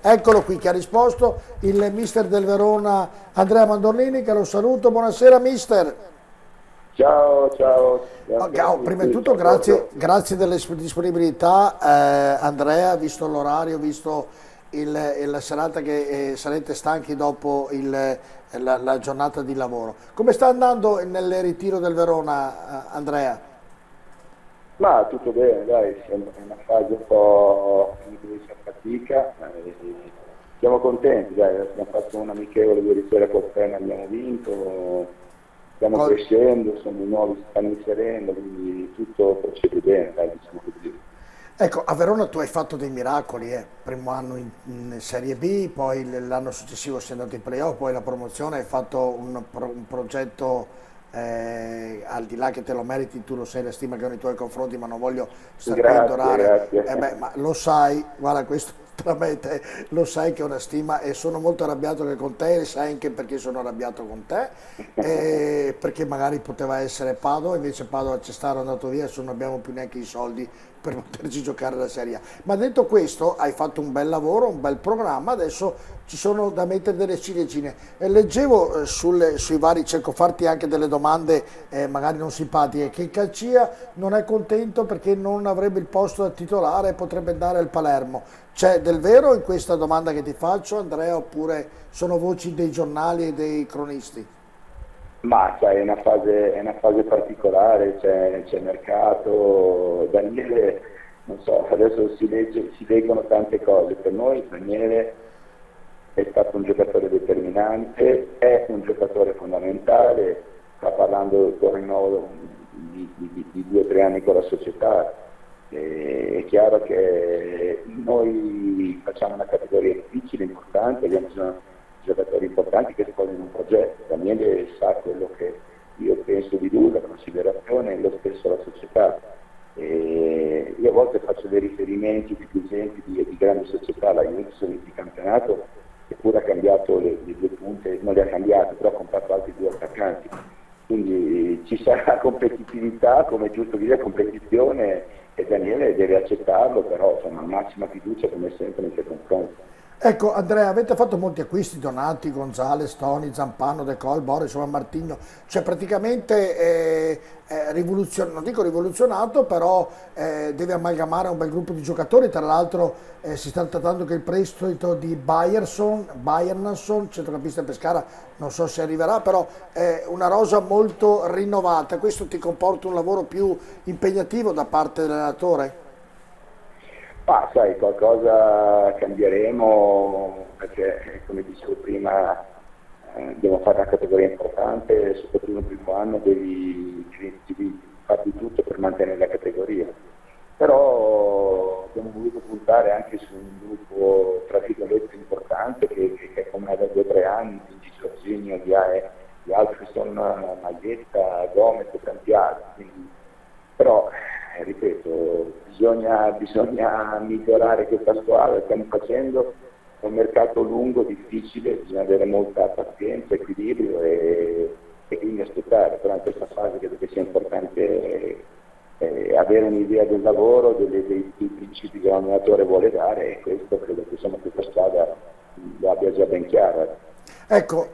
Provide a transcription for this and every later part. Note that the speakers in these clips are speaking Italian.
Eccolo qui che ha risposto il mister del Verona Andrea Mandorlini, che lo saluto. Buonasera mister. Ciao, ciao, Prima di tutto grazie della disponibilità Andrea, visto l'orario, visto la serata che sarete stanchi dopo la giornata di lavoro. Come sta andando nel ritiro del Verona Andrea? Ma tutto bene, dai, siamo in una fase un po' di fatica, siamo contenti, dai, abbiamo fatto un amichevole ieri sera col Fena, abbiamo vinto, stiamo Col- crescendo, sono i nuovi, si stanno inserendo, quindi tutto procede bene, dai, diciamo così. Ecco, a Verona tu hai fatto dei miracoli, primo anno in Serie B, poi l'anno successivo sei andato in playoff, poi la promozione, hai fatto un progetto, al di là che te lo meriti, tu lo sai, la stima che ho nei tuoi confronti, ma non voglio star qui a Grazie, indorare. grazie. Ma lo sai, guarda questo tra me e te, lo sai che è una stima e sono molto arrabbiato che con te, e sai anche perché sono arrabbiato con te, perché magari poteva essere Padova, invece Padova c'è stato, è andato via, adesso non abbiamo più neanche i soldi per poterci giocare la Serie A. Ma detto questo, hai fatto un bel lavoro, un bel programma, adesso ci sono da mettere delle ciliegine. Leggevo sui vari, cerco di farti anche delle domande magari non simpatiche, che Calcia non è contento perché non avrebbe il posto da titolare e potrebbe andare al Palermo. C'è del vero in questa domanda che ti faccio, Andrea, oppure sono voci dei giornali e dei cronisti? Ma sai, è una fase particolare, c'è mercato, Daniele, non so, adesso si leggono tante cose, per noi Daniele è stato un giocatore determinante, è un giocatore fondamentale, sta parlando del rinnovo di 2 o 3 anni con la società. È chiaro che noi facciamo una categoria difficile, importante, abbiamo bisogno di giocatori importanti che sposino un progetto. Daniele sa quello che io penso di lui, la considerazione, e lo stesso la società. E io a volte faccio dei riferimenti, degli esempi di grandi società, la Juventus di campionato, eppure ha cambiato le 2 punte, non le ha cambiate, però ha comprato altri 2 attaccanti. Quindi ci sarà competitività, come è giusto dire, competizione, e Daniele deve accettarlo, però insomma massima fiducia come sempre nei suoi confronti. Ecco Andrea, avete fatto molti acquisti, Donati, Gonzales, Toni, Zampano, De Col, Boris, Martigno, cioè praticamente non dico rivoluzionato, però deve amalgamare un bel gruppo di giocatori, tra l'altro si sta trattando che il prestito di Bayernason, centrocampista Pescara, non so se arriverà, però è una rosa molto rinnovata, questo ti comporta un lavoro più impegnativo da parte dell'allenatore? Ma sai, qualcosa cambieremo perché, come dicevo prima, dobbiamo fare una categoria importante, soprattutto nel primo anno devi fare di tutto per mantenere la categoria. Però abbiamo voluto puntare anche su un gruppo, tra virgolette, importante che è come da 2 o 3 anni, quindi Giorginio, di Alfredson, Maglietta, Gomez e tanti altri. Però, ripeto, bisogna migliorare questa squadra, lo stiamo facendo, è un mercato lungo, difficile, bisogna avere molta pazienza, equilibrio e quindi aspettare, però in questa fase credo che sia importante avere un'idea del lavoro, dei principi che l'allenatore vuole dare, e questo credo che insomma, questa squadra lo abbia già ben chiara. Ecco,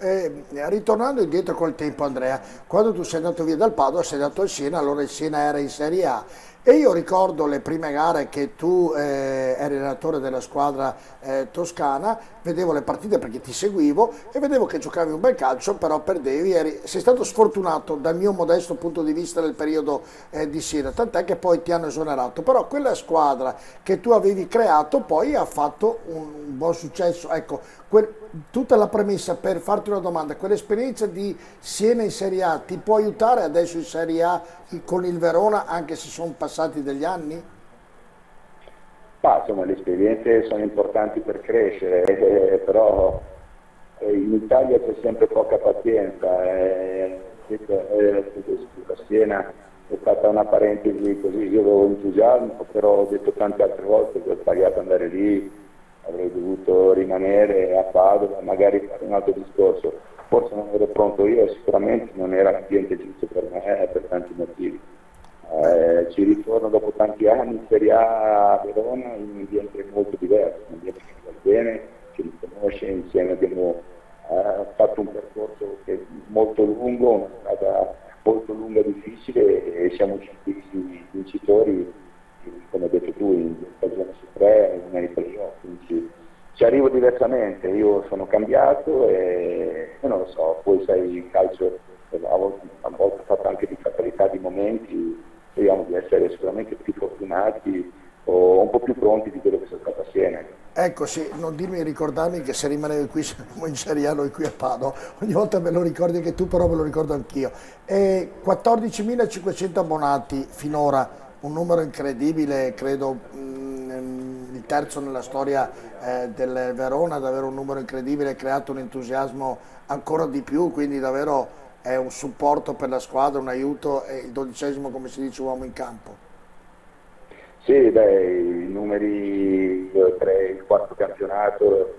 ritornando indietro col tempo Andrea, quando tu sei andato via dal Padova sei andato al Siena, allora il Siena era in Serie A e io ricordo le prime gare che tu eri allenatore della squadra toscana, vedevo le partite perché ti seguivo e vedevo che giocavi un bel calcio, però perdevi, sei stato sfortunato dal mio modesto punto di vista nel periodo di Siena, tant'è che poi ti hanno esonerato, però quella squadra che tu avevi creato poi ha fatto un buon successo, ecco, tutta la premessa per farti una domanda, quell'esperienza di Siena in Serie A ti può aiutare adesso in Serie A con il Verona anche se sono passati degli anni? Ma insomma le esperienze sono importanti per crescere, però in Italia c'è sempre poca pazienza. La Siena è stata una parentesi così, io avevo entusiasmo, però ho detto tante altre volte che ho sbagliato ad andare lì, avrei dovuto rimanere a Padova, magari fare un altro discorso. Forse non ero pronto io, sicuramente non era l'ambiente giusto per me per tanti motivi. Beh, Ci ritorno dopo tanti anni in Serie A a Verona in un ambiente molto diverso, un ambiente che mi va bene, che mi conosce, insieme abbiamo fatto un percorso che è molto lungo, una strada molto lunga e difficile e siamo usciti vincitori, come hai detto tu, in 2 stagioni su 3 e una nei playoff, quindi ci arrivo diversamente, io sono cambiato e non lo so, poi sai il calcio a volte fa anche di fatalità di momenti, speriamo di essere sicuramente più fortunati o un po' più pronti di quello che sono stato a Siena. ecco sì, non dirmi, ricordarmi che se rimanevi qui saremmo in Serie A noi qui a Padova, ogni volta me lo ricordi che tu, però me lo ricordo anch'io. E 14.500 abbonati finora, un numero incredibile, credo il terzo nella storia del Verona, davvero un numero incredibile, ha creato un entusiasmo ancora di più, quindi davvero è un supporto per la squadra, un aiuto, e il 12° come si dice uomo in campo. Sì, beh, i numeri, il quarto campionato,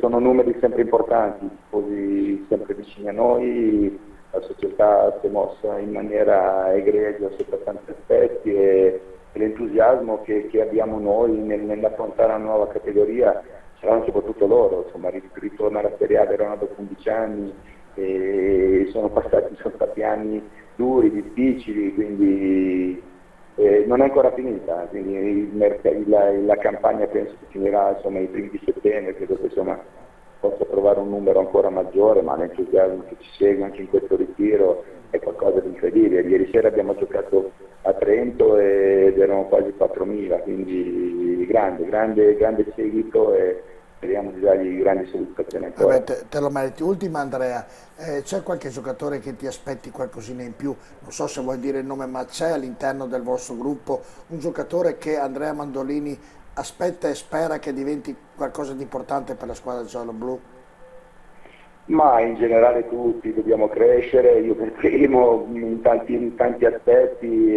sono numeri sempre importanti, i tifosi sempre vicini a noi, la società si è mossa in maniera egregia sotto tanti aspetti e l'entusiasmo che abbiamo noi nell'affrontare una nuova categoria ce l'hanno soprattutto loro, insomma, ritorno alla Serie A Verona dopo 11 anni e sono stati anni duri, difficili, quindi non è ancora finita, quindi la campagna penso che finirà insomma, i primi di settembre, credo che insomma, possa trovare un numero ancora maggiore, ma l'entusiasmo che ci segue anche in questo ritiro è qualcosa di incredibile. Ieri sera abbiamo giocato a Trento ed erano quasi 4.000, quindi grande seguito e speriamo di dargli grandi soddisfazioni Vabbè, ancora. te lo meriti. Ultima Andrea, c'è qualche giocatore che ti aspetti qualcosina in più? Non so se vuoi dire il nome, ma c'è all'interno del vostro gruppo un giocatore che Andrea Mandolini aspetta e spera che diventi qualcosa di importante per la squadra giallo-blu? Ma in generale tutti dobbiamo crescere, io per primo in tanti aspetti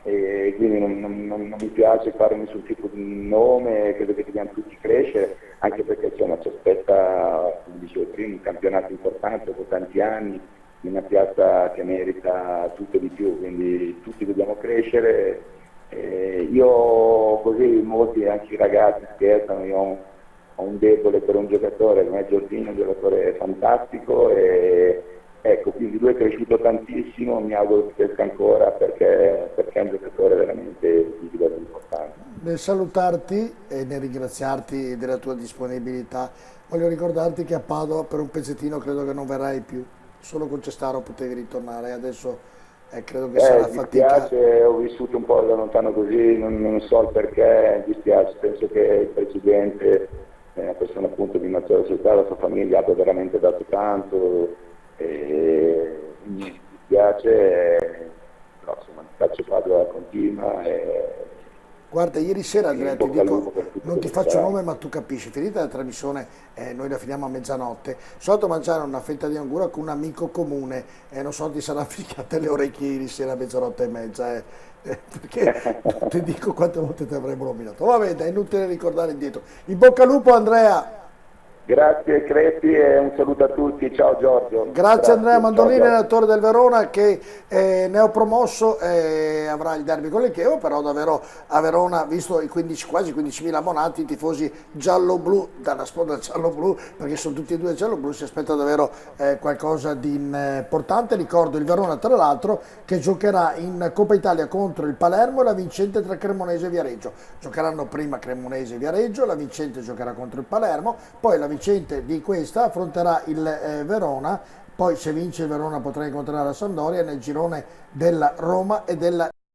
e quindi non mi piace fare nessun tipo di nome, credo che dobbiamo tutti crescere, anche perché insomma, ci aspetta, come dicevo prima, un campionato importante dopo tanti anni, in una piazza che merita tutto di più, quindi tutti dobbiamo crescere. Io così molti anche i ragazzi scherzano, io ho un debole per un giocatore come Giorgino, un giocatore fantastico e ecco, quindi lui è cresciuto tantissimo, mi auguro che cresca ancora perché è un giocatore veramente di livello importante. Nel salutarti e nel ringraziarti della tua disponibilità, voglio ricordarti che a Padova per un pezzettino credo che non verrai più, solo con Cestaro potevi ritornare, adesso credo che sarà Mi fatica. dispiace, ho vissuto un po' da lontano così, non so il perché, mi dispiace, penso che il Presidente è una persona appunto di maggiore società, la sua famiglia abbia veramente dato tanto, e mi dispiace, però insomma il calcio Padova continua Guarda, ieri sera e Andrea in ti bocca al dico, lupo per tutto non ti quello che faccio sarà. nome ma tu capisci, finita la trasmissione, noi la finiamo a mezzanotte, sono andato a mangiare una fetta di angura con un amico comune e non so, ti saranno ficcate le orecchie ieri sera a mezzanotte e mezza, perché non ti dico quante volte ti avremmo nominato. Va bene, è inutile ricordare indietro. In bocca al lupo Andrea! Grazie Crepi e un saluto a tutti, ciao Giorgio, Grazie Andrea grazie, ciao Mandolini, Giorgio. allenatore del Verona che neopromosso avrà il derby con l'Echeo, però davvero a Verona, visto i 15, quasi 15.000 abbonati, i tifosi giallo-blu, dalla sponda giallo-blu, perché sono tutti e due giallo-blu, si aspetta davvero qualcosa di importante. Ricordo il Verona tra l'altro che giocherà in Coppa Italia contro il Palermo e la vincente tra Cremonese e Viareggio. Giocheranno prima Cremonese e Viareggio, la vincente giocherà contro il Palermo, poi la vincente di questa affronterà il Verona, poi se vince il Verona potrà incontrare la Sampdoria nel girone della Roma e della